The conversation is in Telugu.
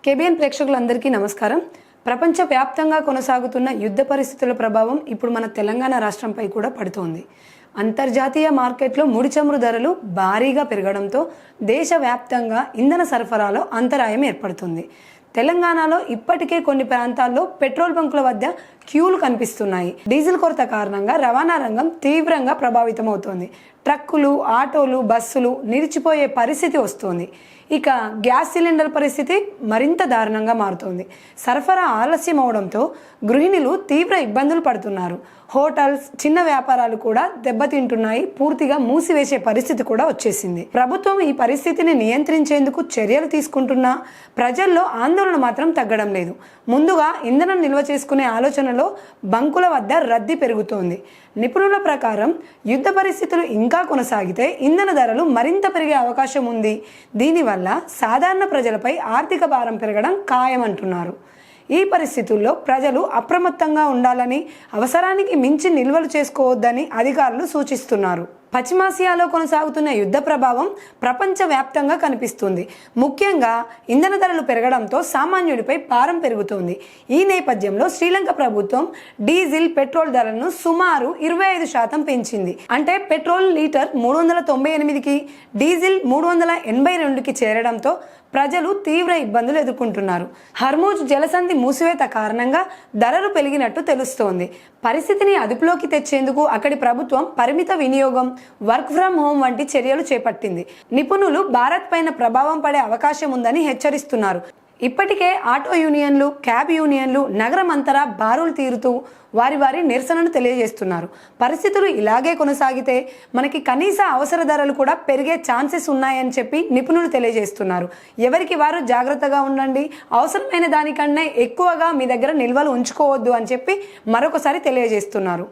కేబిఎన్ ప్రేక్షకులందరికీ నమస్కారం. ప్రపంచవ్యాప్తంగా కొనసాగుతున్న యుద్ధ పరిస్థితుల ప్రభావం ఇప్పుడు మన తెలంగాణ రాష్ట్రంపై కూడా పడుతోంది. అంతర్జాతీయ మార్కెట్లో ముడి చమురు ధరలు భారీగా పెరగడంతో దేశవ్యాప్తంగా ఇంధన సరఫరాలో అంతరాయం ఏర్పడుతుంది. తెలంగాణలో ఇప్పటికే కొన్ని ప్రాంతాల్లో పెట్రోల్ బంకుల వద్ద క్యూలు కనిపిస్తున్నాయి. డీజిల్ కొరత కారణంగా రవాణా రంగం తీవ్రంగా ప్రభావితమవుతోంది. ట్రక్కులు, ఆటోలు, బస్సులు నిలిచిపోయే పరిస్థితి వస్తుంది. ఇక గ్యాస్ సిలిండర్ పరిస్థితి మరింత దారుణంగా మారుతోంది. సరఫరా ఆలస్యం అవడంతో గృహిణులు తీవ్ర ఇబ్బందులు పడుతున్నారు. హోటల్స్, చిన్న వ్యాపారాలు కూడా దెబ్బతింటున్నాయి. పూర్తిగా మూసివేసే పరిస్థితి కూడా వచ్చేసింది. ప్రభుత్వం ఈ పరిస్థితిని నియంత్రించేందుకు చర్యలు తీసుకుంటున్నా ప్రజల్లో ఆందోళన మాత్రం తగ్గడం లేదు. ముందుగా ఇంధనం నిల్వ చేసుకునే ఆలోచనలో బంకుల వద్ద రద్దీ పెరుగుతోంది. నిపుణుల ప్రకారం యుద్ధ పరిస్థితులు ఇంకా కొనసాగితే ఇంధన ధరలు మరింత పెరిగే అవకాశం ఉంది. దీనివల్ల సాధారణ ప్రజలపై ఆర్థిక భారం పెరగడం ఖాయమంటున్నారు. ఈ పరిస్థితుల్లో ప్రజలు అప్రమత్తంగా ఉండాలని, అవసరానికి మించి నిల్వలు చేసుకోవద్దని అధికారులు సూచిస్తున్నారు. పశ్చిమాసియాలో కొనసాగుతున్న యుద్ధ ప్రభావం ప్రపంచవ్యాప్తంగా కనిపిస్తుంది. ముఖ్యంగా ఇంధన ధరలు పెరగడంతో సామాన్యుడిపై భారం పెరుగుతోంది. ఈ నేపథ్యంలో శ్రీలంక ప్రభుత్వం డీజిల్, పెట్రోల్ ధరలను సుమారు 25% పెంచింది. అంటే పెట్రోల్ లీటర్ 398కి, డీజిల్ 382కి చేరడంతో ప్రజలు తీవ్ర ఇబ్బందులు ఎదుర్కొంటున్నారు. హర్మూజ్ జలసంధి మూసివేత కారణంగా ధరలు పెరిగినట్టు తెలుస్తోంది. పరిస్థితిని అదుపులోకి తెచ్చేందుకు అక్కడి ప్రభుత్వం పరిమిత వినియోగం, వర్క్ ఫ్రమ్ హోమ్ వంటి చర్యలు చేపట్టింది. నిపుణులు భారత్ పైన ప్రభావం పడే అవకాశం ఉందని హెచ్చరిస్తున్నారు. ఇప్పటికే ఆటో యూనియన్లు, క్యాబ్ యూనియన్లు నగరం అంతటా బారులు తీరుతూ వారి నిరసనను తెలియజేస్తున్నారు. పరిస్థితులు ఇలాగే కొనసాగితే మనకి కనీస అవసర ధరలు కూడా పెరిగే ఛాన్సెస్ ఉన్నాయని చెప్పి నిపుణులు తెలియజేస్తున్నారు. ఎవరికి వారు జాగ్రత్తగా ఉండండి, అవసరమైన దానికన్నా ఎక్కువగా మీ దగ్గర నిల్వలు ఉంచుకోవద్దు అని చెప్పి మరొకసారి తెలియజేస్తున్నారు.